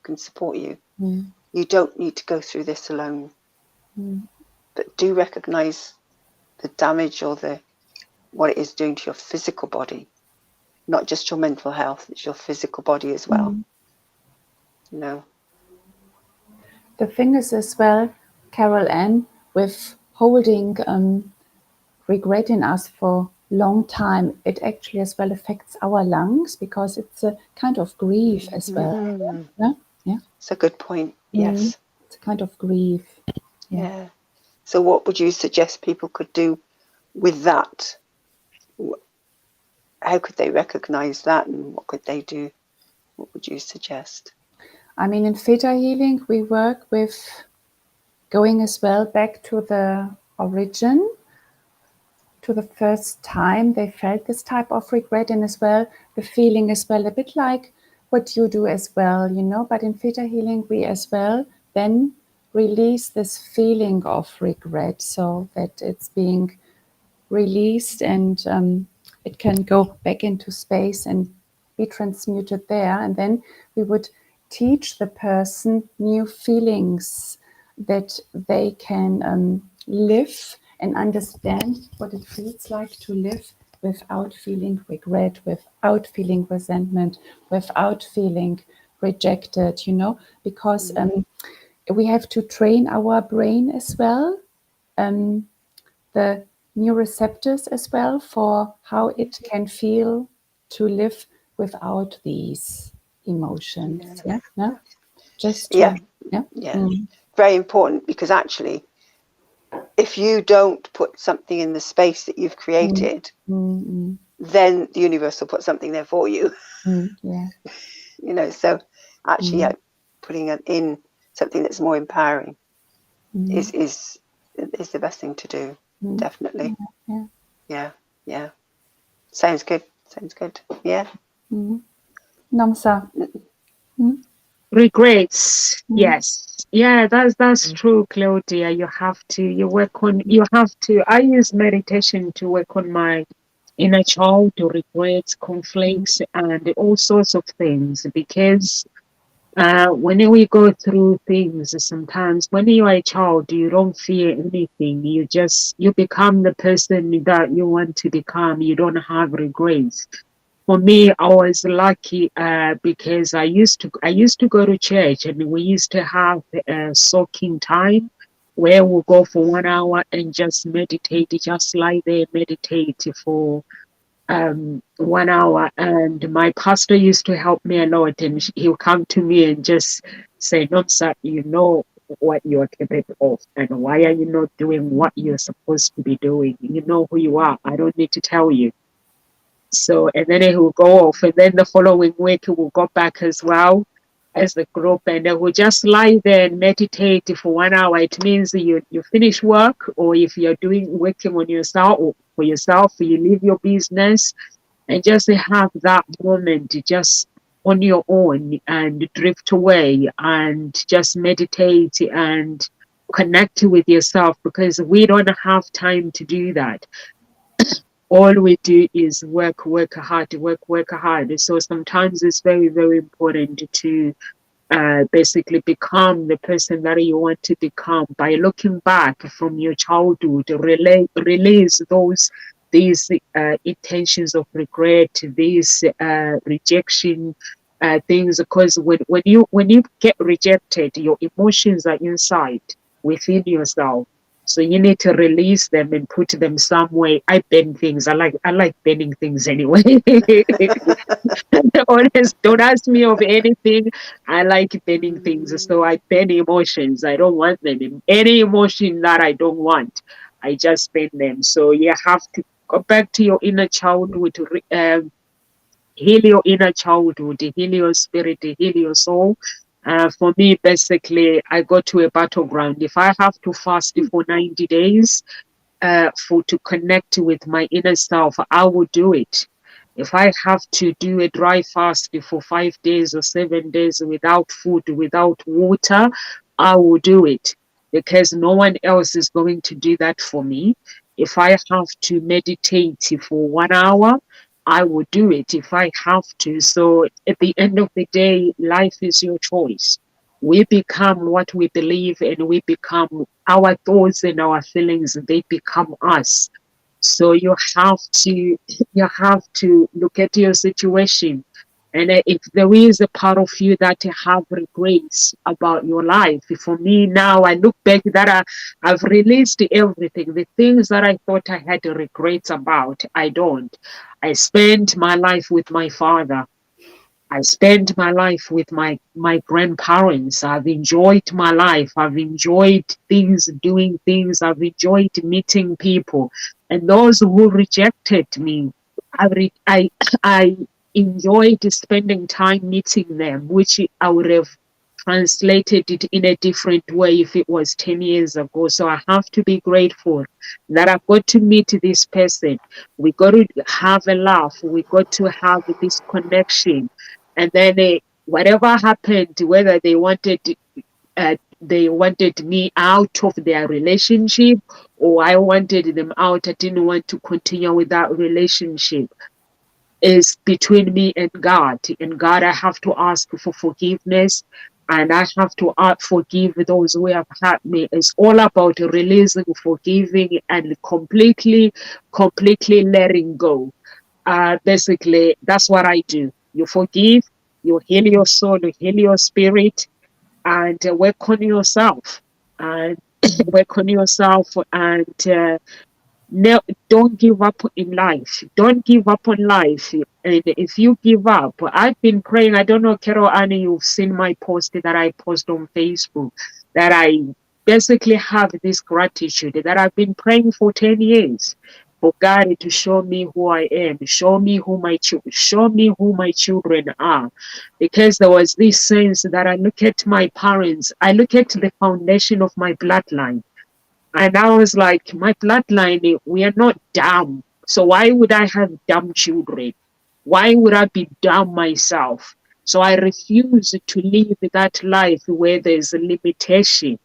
can support you. You don't need to go through this alone. But do recognize the damage or what it is doing to your physical body. Not just your mental health, it's your physical body as well. The thing is as well, Carol Ann, with holding regret in us for long time, it actually as well affects our lungs because it's a kind of grief as well. Yeah. It's a good point. Yes. It's a kind of grief. Yeah. So what would you suggest people could do with that? How could they recognize that and what could they do? What would you suggest? I mean, in Theta Healing, we work with going as well back to the origin, to the first time they felt this type of regret, and as well the feeling as well, a bit like what you do as well, but in Theta Healing we as well then release this feeling of regret so that it's being released and it can go back into space and be transmuted there. And then we would teach the person new feelings that they can live and understand what it feels like to live without feeling regret, without feeling resentment, without feeling rejected, because we have to train our brain as well, the neuroreceptors as well, for how it can feel to live without these emotions. Very important, because actually if you don't put something in the space that you've created, then the universe will put something there for you. So actually putting it in something that's more empowering is the best thing to do. Definitely. Yeah. Sounds good. Yeah. Namsa. Regrets. Yes. Yeah, that's true, Claudia. You have to I use meditation to work on my inner child, to regrets, conflicts, and all sorts of things, because When we go through things, sometimes when you are a child, you don't fear anything. You become the person that you want to become. You don't have regrets. For me, I was lucky because I used to go to church, and we used to have a soaking time where we'll go for 1 hour and just meditate, just lie there, meditate for 1 hour. And my pastor used to help me a lot, and he'll come to me and just say, "No, sir, you know what you're capable of, and why are you not doing what you're supposed to be doing? You know who you are. I don't need to tell you." So, and then it will go off, and then the following week it will go back as well as the group, and then we'll just lie there and meditate for 1 hour. It means you finish work, or if you're doing working on yourself or for yourself, you leave your business and just have that moment just on your own and drift away and just meditate and connect with yourself, because we don't have time to do that. All we do is work hard, work hard. So sometimes it's very, very important to basically become the person that you want to become by looking back from your childhood, release these intentions of regret, these rejection things. Because when you get rejected, your emotions are inside within yourself. So you need to release them and put them somewhere. I burn things. I like burning things anyway. Honest, don't ask me of anything. I like burning things. So I burn emotions. I don't want them. Any emotion that I don't want, I just burn them. So you have to go back to your inner childhood, heal your inner childhood, heal your spirit, heal your soul. For me, basically, I go to a battleground. If I have to fast for 90 days, for to connect with my inner self, I will do it. If I have to do a dry fast for 5 days or 7 days without food, without water, I will do it, because no one else is going to do that for me. If I have to meditate for 1 hour, I will do it if I have to. So at the end of the day, life is your choice. We become what we believe, and we become our thoughts and our feelings, they become us. So you have to look at your situation, and if there is a part of you that have regrets about your life. For me now, I look back that I've released everything. The things that I thought I had regrets about, I don't. I spent my life with my father. I spent my life with my grandparents. I've enjoyed my life. I've enjoyed things, doing things. I've enjoyed meeting people. And those who rejected me, I I enjoyed spending time meeting them, which I would have translated it in a different way if it was 10 years ago. So I have to be grateful that I've got to meet this person. We got to have a laugh. We got to have this connection. And then whatever happened, whether they wanted me out of their relationship, or I wanted them out, I didn't want to continue with that relationship, is between me and God. And God, I have to ask for forgiveness, and I have to forgive those who have hurt me. It's all about releasing, forgiving, and completely letting go. Basically, that's what I do. You forgive, you heal your soul, you heal your spirit, and work on yourself. And work on yourself, and no, don't give up in life. Don't give up on life. And if you give up, I've been praying. I don't know, Carol Annie, you've seen my post that I post on Facebook, that I basically have this gratitude that I've been praying for 10 years for God to show me who I am, show me who my children are. Because there was this sense that I look at my parents, I look at the foundation of my bloodline, and I was like, my bloodline, we are not dumb. So why would I have dumb children? Why would I be dumb myself? So I refuse to live that life where there's a limitation.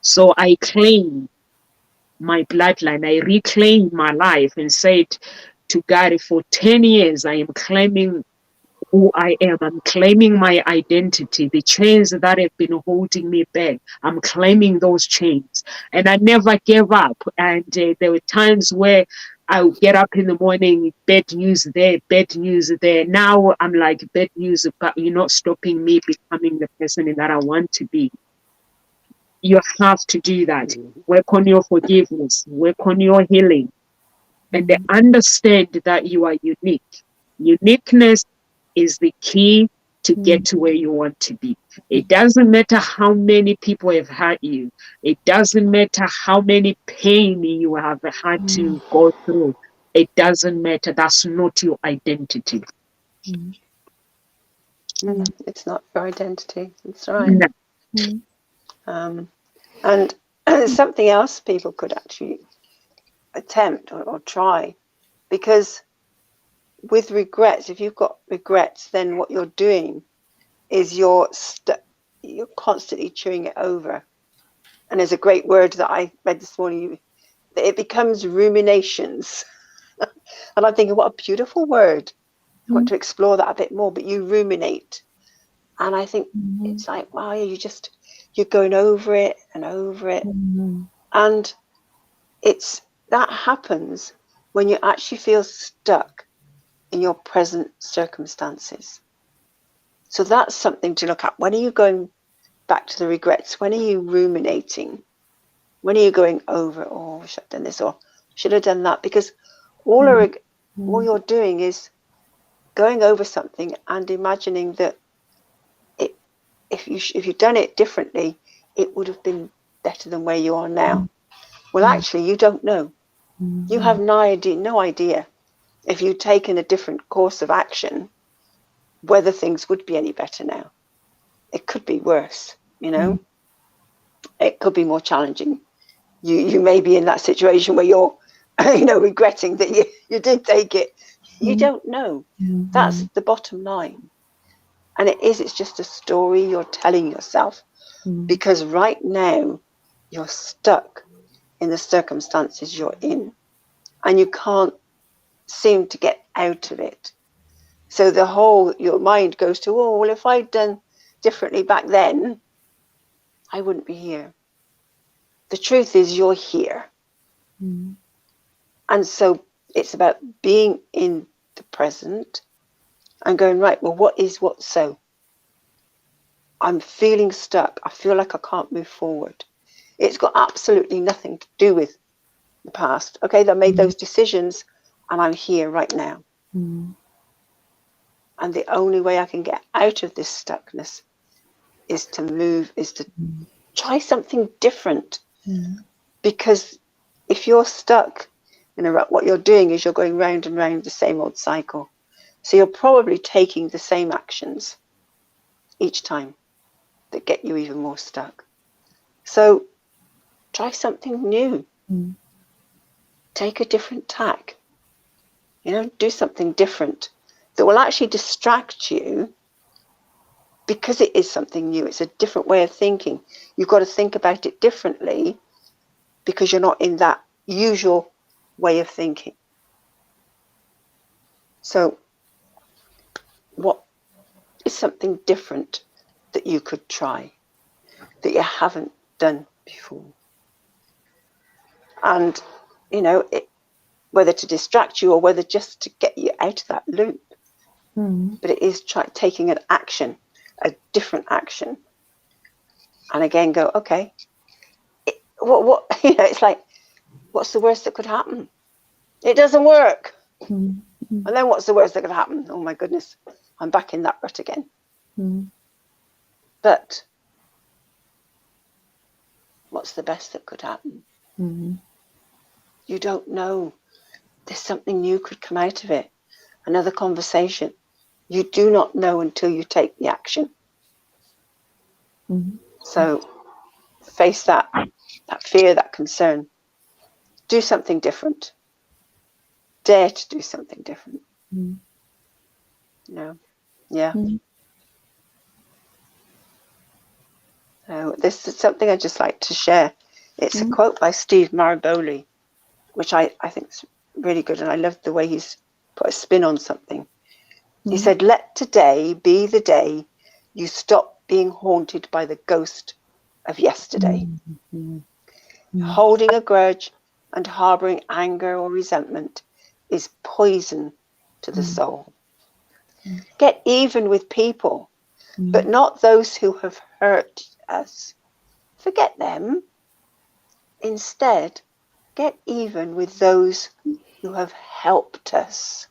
So I claim my bloodline. I reclaim my life and said to God, for 10 years, I am claiming who I am. I'm claiming my identity. The chains that have been holding me back, I'm claiming those chains. And I never gave up. And there were times where I would get up in the morning, bad news there, bad news there. Now I'm like, bad news, but you're not stopping me becoming the person that I want to be. You have to do that. Work on your forgiveness, work on your healing, and they understand that you are unique. Uniqueness is the key to get to where you want to be. It doesn't matter how many people have hurt you. It doesn't matter how many pain you have had to go through. It doesn't matter. That's not your identity. It's not your identity. That's right. No. And something else people could actually attempt or try, because with regrets, if you've got regrets, then what you're doing is you're constantly chewing it over. And there's a great word that I read this morning, that it becomes ruminations. And I'm thinking, what a beautiful word. I want to explore that a bit more, but you ruminate. And I think it's like, wow, you're going over it and over it. And that happens when you actually feel stuck in your present circumstances. So that's something to look at. When are you going back to the regrets? When are you ruminating? When are you going over, oh, I should have done this, or should have done that? Because all you're doing is going over something and imagining that if you'd done it differently, it would have been better than where you are now. Well, actually, you don't know. You have no idea if you'd taken a different course of action, whether things would be any better now. It could be worse, It could be more challenging. You may be in that situation where you're, regretting that you did take it. You don't know. That's the bottom line. And it's just a story you're telling yourself, because right now you're stuck in the circumstances you're in and you can't seem to get out of it. So your mind goes to, oh, well, if I'd done differently back then, I wouldn't be here. The truth is you're here. And so it's about being in the present and going, right, well, what so? I'm feeling stuck. I feel like I can't move forward. It's got absolutely nothing to do with the past. Okay, I made those decisions and I'm here right now. And the only way I can get out of this stuckness is to try something different. Because if you're stuck in a rut, what you're doing is you're going round and round the same old cycle. So you're probably taking the same actions each time that get you even more stuck. So try something new. Take a different tack. Do something different that will actually distract you, because it is something new. It's a different way of thinking. You've got to think about it differently because you're not in that usual way of thinking. So what is something different that you could try that you haven't done before? And, whether to distract you or whether just to get you out of that loop. But it is taking an action, a different action. And again, go, okay, what it's like, what's the worst that could happen? It doesn't work. And then what's the worst that could happen? Oh my goodness, I'm back in that rut again. But what's the best that could happen? You don't know. There's something new could come out of it. Another conversation. You do not know until you take the action. So face that fear, that concern. Do something different. Dare to do something different. Yeah. So this is something I'd just like to share. It's a quote by Steve Maraboli, which I think is really good, and I love the way he's put a spin on something. He said, let today be the day you stop being haunted by the ghost of yesterday. Holding a grudge and harboring anger or resentment is poison to the soul. Get even with people, but not those who have hurt us. Forget them. Instead, get even with those who have helped us.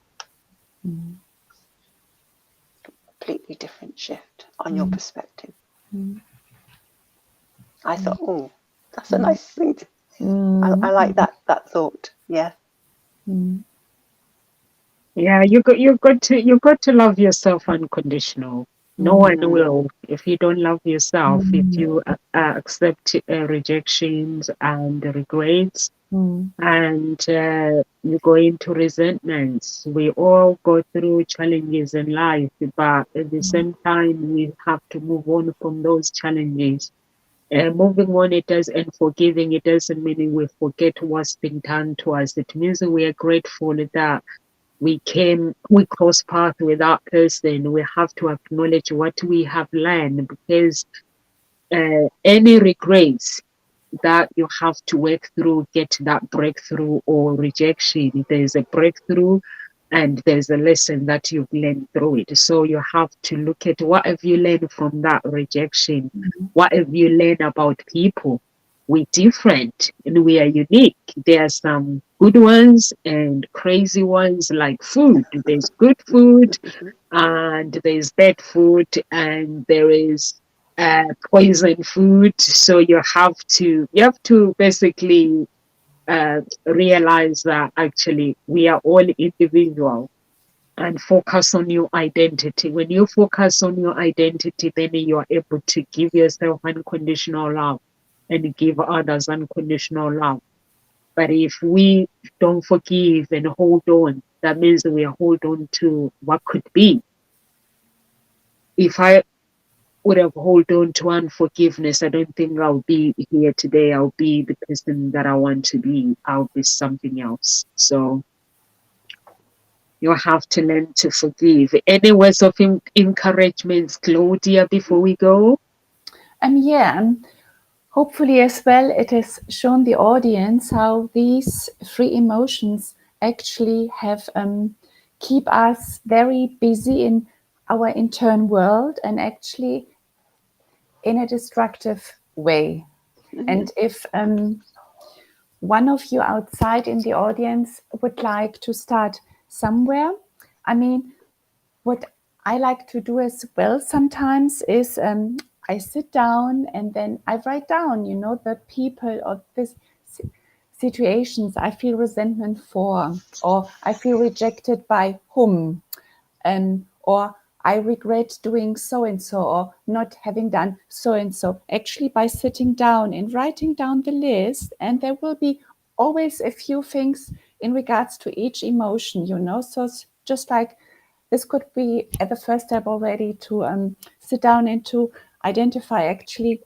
Completely different shift on your perspective. I thought, oh, that's a nice thing. I like that thought. Yeah. Yeah, you got to love yourself unconditional. No one will if you don't love yourself. If you accept rejections and regrets, and you go into resentments. We all go through challenges in life, but at the same time, we have to move on from those challenges. Moving on, and forgiving, it doesn't mean we forget what's been done to us. It means that we are grateful that we cross paths with that person. We have to acknowledge what we have learned, because any regrets that you have to work through, get that breakthrough or rejection, there's a breakthrough and there's a lesson that you've learned through it. So you have to look at what have you learned from that rejection? What have you learned about people? We're different and we are unique. There are some good ones and crazy ones, like food. There's good food and there's bad food and there is poison food. So you have to basically realize that actually we are all individual, and focus on your identity. When you focus on your identity, then you are able to give yourself unconditional love and give others unconditional love. But if we don't forgive and hold on, that means we hold on to what could be. If I would have hold on to unforgiveness, I don't think I'll be here today. I'll be the person that I want to be. I'll be something else. So you have to learn to forgive. Any words of encouragement, Claudia, before we go? Yeah, hopefully as well it has shown the audience how these three emotions actually have keep us very busy in our internal world and actually in a destructive way. And if one of you outside in the audience would like to start somewhere, I mean, what I like to do as well sometimes is I sit down and then I write down, the people or this situations I feel resentment for, or I feel rejected by whom, or I regret doing so and so, or not having done so and so. Actually, by sitting down and writing down the list, and there will be always a few things in regards to each emotion, So it's just like this could be at the first step already to sit down and to identify actually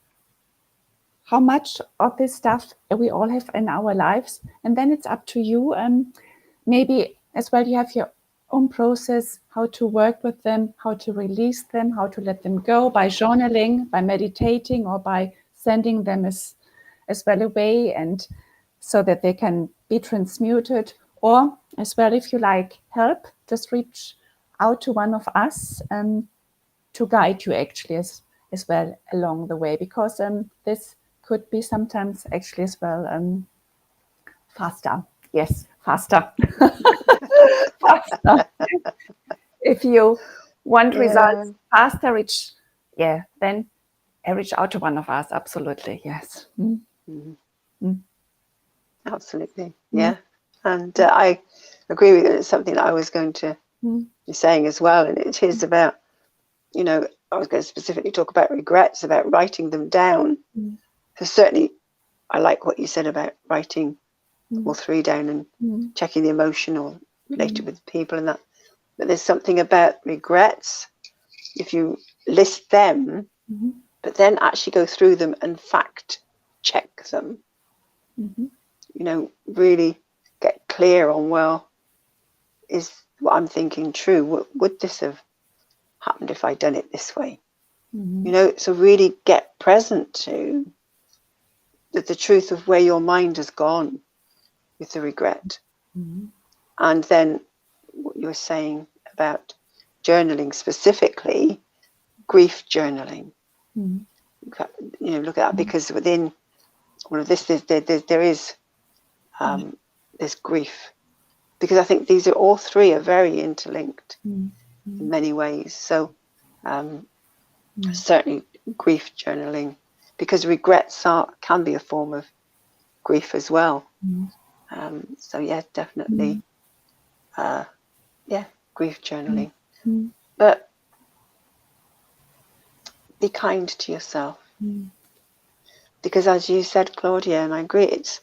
how much of this stuff we all have in our lives. And then it's up to you. Maybe as well, you have your own process, how to work with them, how to release them, how to let them go by journaling, by meditating, or by sending them as well away, and so that they can be transmuted. Or as well, if you like help, just reach out to one of us to guide you actually as well along the way, because this could be sometimes actually as well faster. Yes, faster. Faster. If you want results faster, then reach out to one of us. Absolutely, yes. Absolutely. Yeah. And I agree with you. It's something that I was going to be saying as well. And it is about, I was going to specifically talk about regrets, about writing them down. So certainly I like what you said about writing all three down and checking the emotional related with people and that. But there's something about regrets, if you list them, but then actually go through them and fact check them, really get clear on, well, is what I'm thinking true? Would this have happened if I'd done it this way? Mm-hmm. You know, so really get present to the truth of where your mind has gone with the regret. Mm-hmm. And then what you were saying about journaling, specifically grief journaling. Mm-hmm. You know, look at that, because within all of this, there is there's grief, because I think these are all three are very interlinked in many ways. So certainly grief journaling, because regrets can be a form of grief as well. So yeah, definitely, grief journaling. But be kind to yourself, because as you said, Claudia, and I agree, it's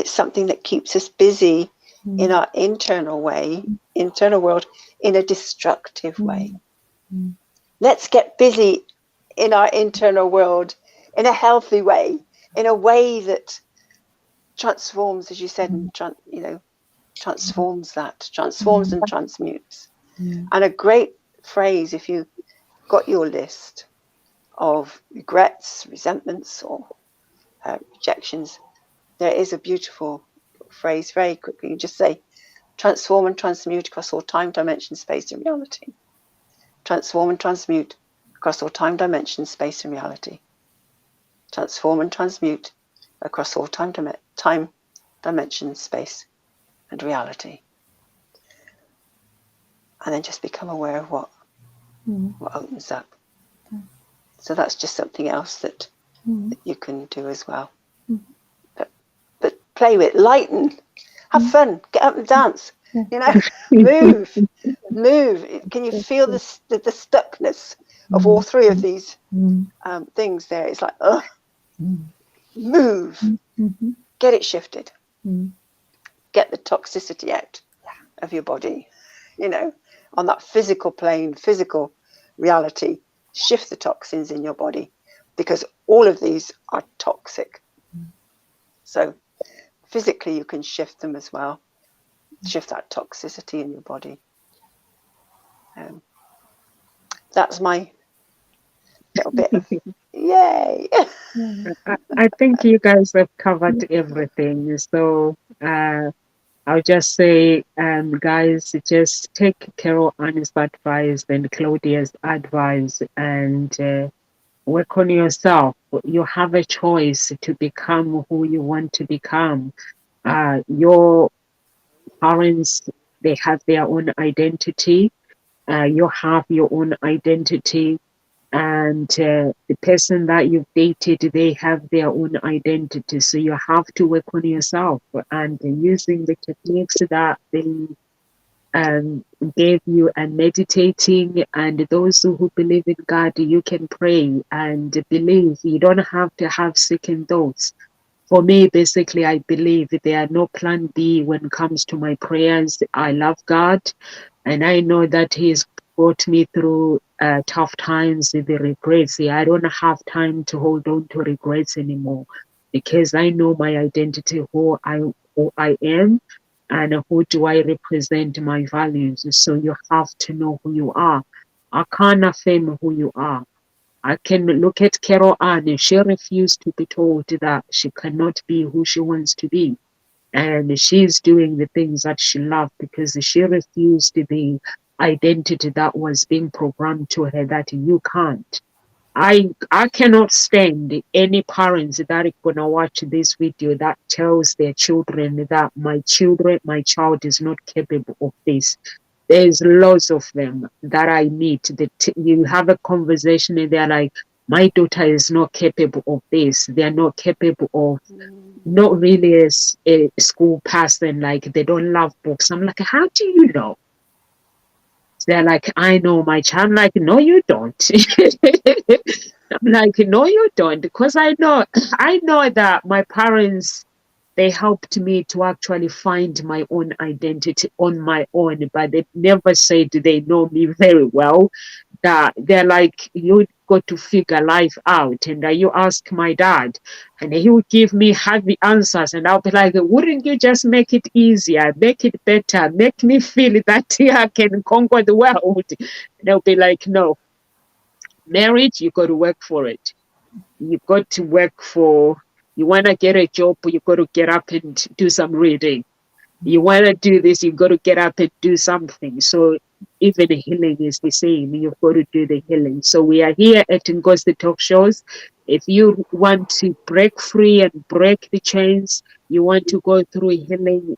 something that keeps us busy in our internal world, in a destructive way. Let's get busy in our internal world in a healthy way, in a way that transforms, as you said, and transforms and transmutes. And a great phrase, if you got your list of regrets, resentments, or rejections, there is a beautiful phrase very quickly. You just say, transform and transmute across all time, dimension, space, and reality. Transform and transmute across all time, dimension, space, and reality. Transform and transmute across all time, dimension, space, and reality. And then just become aware of what opens up. So that's just something else that you can do as well. But play with, lighten, have fun, get up and dance. You know, move. Can you feel the stuckness of all three of these things there? It's like, move, get it shifted, get the toxicity out of your body. You know, on that physical plane, physical reality, shift the toxins in your body, because all of these are toxic. So physically you can shift them as well, shift that toxicity in your body. That's my little bit of yay. I think you guys have covered everything. So I'll just say, guys, just take Carol Anne's advice and Claudia's advice and work on yourself. You have a choice to become who you want to become. Your parents, they have their own identity. You have your own identity. And the person that you've dated, they have their own identity. So you have to work on yourself and using the techniques that they gave you, and meditating, and those who believe in God, you can pray and believe. You don't have to have second thoughts. For me, basically, I believe there are no plan B when it comes to my prayers. I love God, and I know that He's brought me through tough times, the regrets. I don't have time to hold on to regrets anymore, because I know my identity, who I am, and who do I represent, my values. So you have to know who you are. I can't affirm who you are. I can look at Carol Ann. She refused to be told that she cannot be who she wants to be. And she's doing the things that she loved, because she refused the identity that was being programmed to her that you can't. I cannot stand any parents that are gonna watch this video that tells their children that my child is not capable of this. There's lots of them that I meet. That you have a conversation and they're like, my daughter is not capable of this. They're not capable of, not really a school person. Like, they don't love books. I'm like, how do you know? They're like, I know my child. I'm like, no, you don't. I'm like, no, you don't, because I know that my parents, they helped me to actually find my own identity on my own, but they never said they know me very well. That they're like, you got to figure life out. And you ask my dad, and he would give me heavy answers, and I'll be like, wouldn't you just make it easier, make it better, make me feel that I can conquer the world? And they'll be like, no, marriage, you got to work for it. You got to work for, you want to get a job, you got to get up and do some reading. You want to do this, you've got to get up and do something. So even the healing is the same. You've got to do the healing. So we are here at Ngozi Talk Shows. If you want to break free and break the chains, you want to go through healing,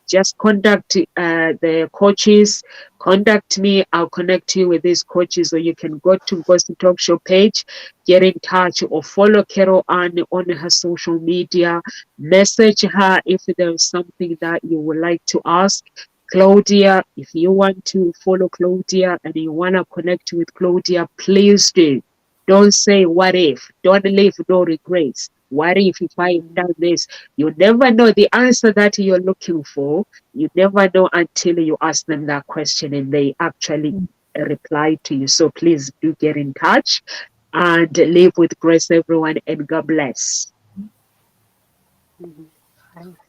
just contact the coaches, contact me, I'll connect you with these coaches, or you can go to Ngozi Talk Show page, get in touch, or follow Carol Ann on her social media, message her if there's something that you would like to ask. Claudia, if you want to follow Claudia and you want to connect with Claudia, please do. Don't say what if. Don't leave no regrets. What if I've done this? You never know the answer that you're looking for. You never know until you ask them that question and they actually reply to you. So please do get in touch and live with grace, everyone, and God bless. Thanks.